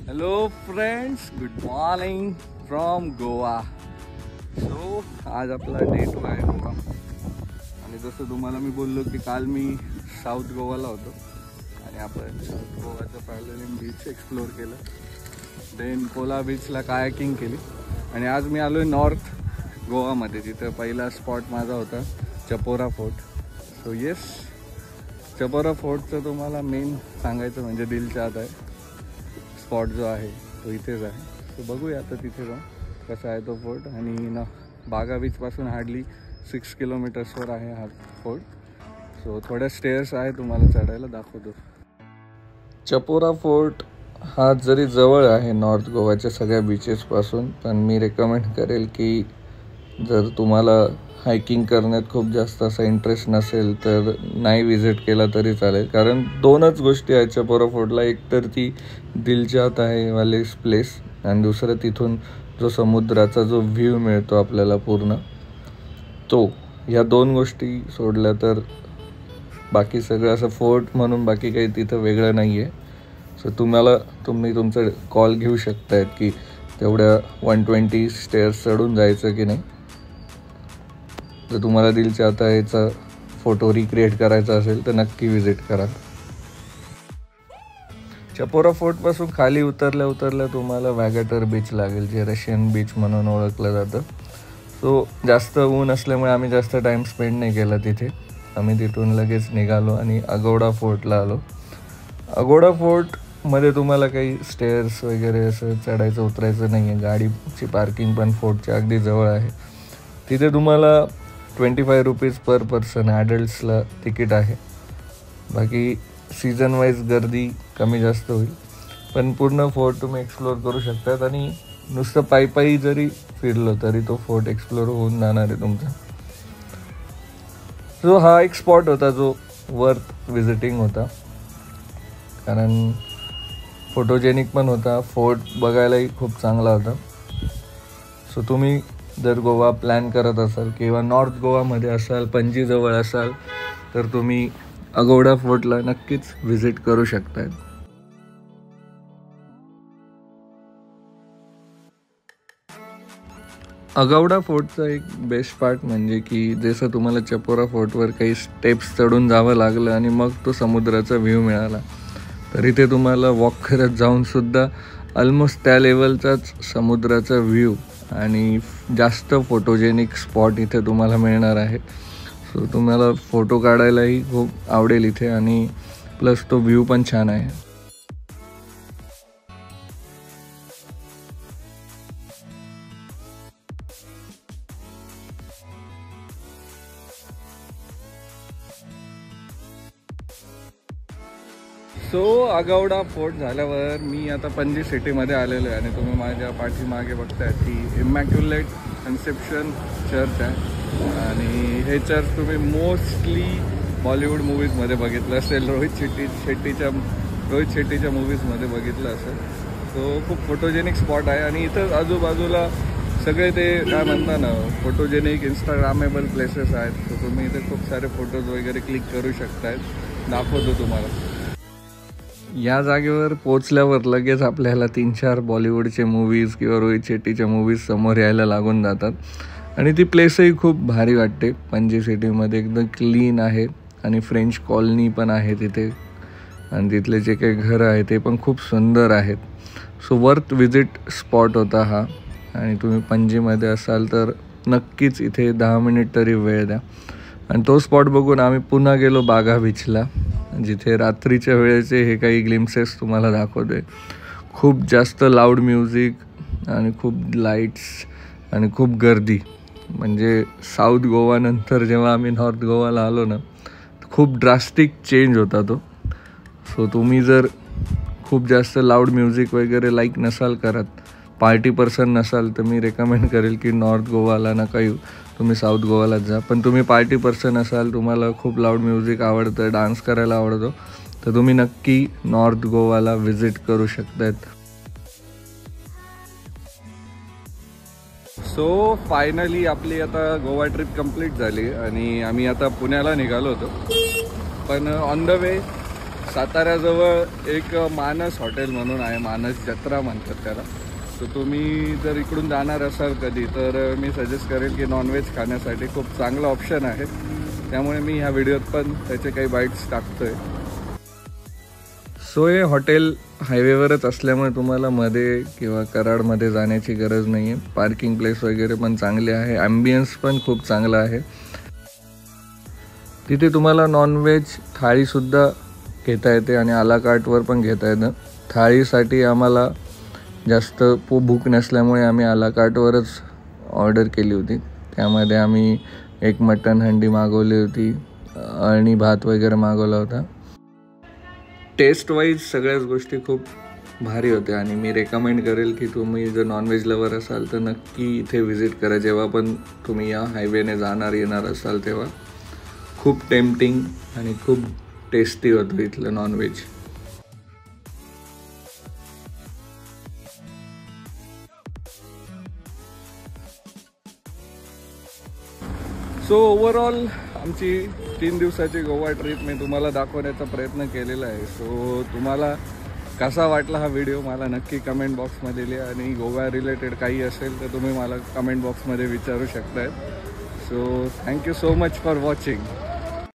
Hello friends, good morning from Goa. So आज आपला day 2 आहे गोवा. आणि जसं तुम्हाला मी बोललो की काल मी साऊथ गोवाला होतो आणि आपण साऊथ गोवाचं पॅव्हलियन बीच एक्सप्लोर केलं. देन कोला बीचला कायाकिंग केली आणि आज मी आलो आहे नॉर्थ गोवामध्ये, जिथं पहिला स्पॉट माझा होता Chapora fort. So yes, Chapora फोर्टचं तुम्हाला मेन सांगायचं म्हणजे दिलच्या आत आहे. स्पॉट जो आहे तो इथेच आहे. तो बघूया आता तिथे जाऊन कसा आहे तो फोर्ट. आणि ना बागा बीचपासून हार्डली 6 किलोमीटर्सवर आहे हा फोर्ट. सो थोड्या स्टेअर्स आहे, तुम्हाला चढायला दाखवतो. चपोरा फोर्ट हा जरी जवळ आहे नॉर्थ गोवाच्या सगळ्या बीचेसपासून, पण मी रेकमेंड करेल की जर तुम्हाला हायकिंग करण्यात खूप जास्त असा इंटरेस्ट नसेल तर नाही विजिट केला तरी चालेल. कारण दोनच गोष्टी आहेत चपोरा फोर्टला. एक तर ती दिलजात आहे वाले प्लेस, आणि दुसरं तिथून जो समुद्राचा जो व्ह्यू मिळतो आपल्याला पूर्ण तो. ह्या दोन गोष्टी सोडल्या तर बाकी सगळं असं फोर्ट म्हणून बाकी काही तिथं वेगळं नाही आहे. सो तुम्ही तुमचं कॉल घेऊ शकतायत की तेवढ्या 120 स्टेअर्स चढून जायचं की नाही. जर तुम्हाला दिलच्या आता याचा फोटो रिक्रिएट करायचा असेल तर नक्की विजिट करा. चपोरा फोर्टपासून खाली उतरल्या तुम्हाला वॅगॅटर बीच लागेल, जे रशियन बीच म्हणून ओळखलं जातं. सो जास्त ऊन असल्यामुळे आम्ही जास्त टाईम स्पेंड नाही केला तिथे. आम्ही तिथून लगेच निघालो आणि अगोडा फोर्टला आलो. अगोडा फोर्टमध्ये तुम्हाला काही स्टेअर्स वगैरे असं चढायचं उतरायचं नाही आहे. गाडीची पार्किंग पण फोर्टच्या अगदी जवळ आहे. तिथे तुम्हाला 25 रुपीज पर पर्सन ॲडल्ट्सला तिकीट आहे. बाकी सीझन वाईज गर्दी कमी जास्त होईल, पण पूर्ण फोर्ट तुम्ही एक्सप्लोअर करू शकतात. आणि नुसतं पायी जरी फिरलो तरी तो फोर्ट एक्सप्लोअर होऊन जाणार आहे तुमचा. सो हा एक स्पॉट होता जो वर्थ विजिटिंग होता, कारण फोटोजेनिक पण होता. फोर्ट बघायलाही खूप चांगला होता. सो तुम्ही जर गोवा प्लॅन करत असाल किंवा नॉर्थ गोवामध्ये असाल, पणजीजवळ असाल, तर तुम्ही अगोडा फोर्टला नक्कीच व्हिजिट करू शकताय. अगोडा फोर्टचा एक बेस्ट पार्ट म्हणजे की जसं तुम्हाला चपोरा फोर्टवर काही स्टेप्स चढून जावं लागलं आणि मग तो समुद्राचा व्ह्यू मिळाला, तर इथे तुम्हाला वॉक करत जाऊनसुद्धा ऑलमोस्ट त्या लेवलचाच समुद्राचा व्ह्यू आणि जास्त फोटोजेनिक स्पॉट इथे तुम्हाला मिळणार आहे. सो तुम्हाला फोटो काढायलाही खूप आवडेल इथे, आणि प्लस तो व्ह्यू पण छान आहे. सो अगोडा फोर्ट झाल्यावर मी आता पणजी सिटीमध्ये आलेलो आहे. आणि तुम्ही माझ्या पाठीमागे बघताय ती इमॅक्युलेट कन्सेप्शन चर्च आहे. आणि हे चर्च तुम्ही मोस्टली बॉलिवूड मूवीजमध्ये बघितलं असेल, रोहित शेट्टीच्या मूवीजमध्ये बघितलं असेल. तो खूप फोटोजेनिक स्पॉट आहे. आणि इथं आजूबाजूला सगळे ते काय म्हणतात ना, फोटोजेनिक इंस्टाग्रामेबल प्लेसेस आहेत. तर तुम्ही इथे खूप सारे फोटोज वगैरे क्लिक करू शकतायत. दाखवतो तुम्हाला. या जागेवर पोचल्यावर लगेच आपल्याला 3-4 बॉलिवूडचे मूवीज किंवा रोहित शेट्टीच्या मूवीज समोर यायला लागून जातात. आणि ती प्लेसही खूप भारी वाटते. पणजी सिटीमध्ये एकदम क्लीन आहे आणि फ्रेंच कॉलनी पण आहे तिथे. आणि तिथले जे काही घरं आहेत ते पण खूप सुंदर आहेत. सो वर्थ विजिट स्पॉट होता हा. आणि तुम्ही पणजीमध्ये असाल तर नक्कीच इथे 10 मिनिट तरी वेळ द्या. आणि तो स्पॉट बघून आम्ही पुन्हा गेलो बागा बीचला, जिथे रात्रीच्या वेळेचे हे काही ग्लिम्सेस तुम्हाला दाखवते. खूप जास्त लाऊड म्युझिक आणि खूप लाईट्स आणि खूप गर्दी. म्हणजे साऊथ गोवानंतर जेव्हा आम्ही नॉर्थ गोवाला आलो ना, खूप ड्रास्टिक चेंज होता तो. सो तुम्ही जर खूप जास्त लाऊड म्युझिक वगैरे लाईक नसाल करत, पार्टी पर्सन नसाल, तर मी रेकमेंड करेल की नॉर्थ गोवाला नका येऊ, तुम्ही साऊथ गोवालाच जा. पण तुम्ही पार्टी पर्सन असाल, तुम्हाला खूप लाऊड म्युझिक आवडतं, डान्स करायला आवडतो, तर तुम्ही नक्की नॉर्थ गोवाला व्हिजिट करू शकतात. सो फायनली आपली आता गोवा ट्रिप कंप्लीट झाली आणि आम्ही आता पुण्याला निघालो होतो. पण ऑन द वे साताऱ्याजवळ एक मानस हॉटेल म्हणून आहे, मानस जत्रा म्हणतात त्याला. तर तुम्ही जर इकडून जाणार असाल कधी तर मी सजेस्ट करेन की नॉनव्हेज खाण्यासाठी खूप चांगलं ऑप्शन आहे. त्यामुळे मी ह्या व्हिडिओत पण त्याचे काही बाईट्स टाकतोय. सो हे हॉटेल हायवेवरच असल्यामुळे तुम्हाला मध्ये किंवा कराडमध्ये जाण्याची गरज नाही आहे. पार्किंग प्लेस वगैरे पण चांगले आहे, ॲम्बियन्स पण खूप चांगला आहे. तिथे तुम्हाला नॉनव्हेज थाळीसुद्धा घेता येते आणि आला कार्टवर पण घेता येतं. थाळीसाठी आम्हाला जास्त भूक नसल्यामुळे आम्ही आला कार्टवरच ऑर्डर केली होती. त्यामध्ये आम्ही एक मटण हंडी मागवली होती आणि भात वगैरे मागवला होता. टेस्ट वाईज सगळ्याच गोष्टी खूप भारी होत्या आणि मी रेकमेंड करेल की तुम्ही जर नॉनव्हेज लवर असाल तर नक्की इथे व्हिजिट करा. जेव्हा पण तुम्ही या हायवेने येणार असाल तेव्हा खूप टेम्पटिंग आणि खूप टेस्टी होतं इथलं नॉनव्हेज. सो ओव्हरऑल आमची 3 दिवसाची गोवा ट्रिप मी तुम्हाला दाखवण्याचा प्रयत्न केलेला आहे. सो तुम्हाला कसा वाटला हा व्हिडिओ मला नक्की कमेंट बॉक्समध्ये लिहा आणि गोवा रिलेटेड काही असेल तर तुम्ही मला कमेंट बॉक्समध्ये विचारू शकताय. So thank you so much for watching.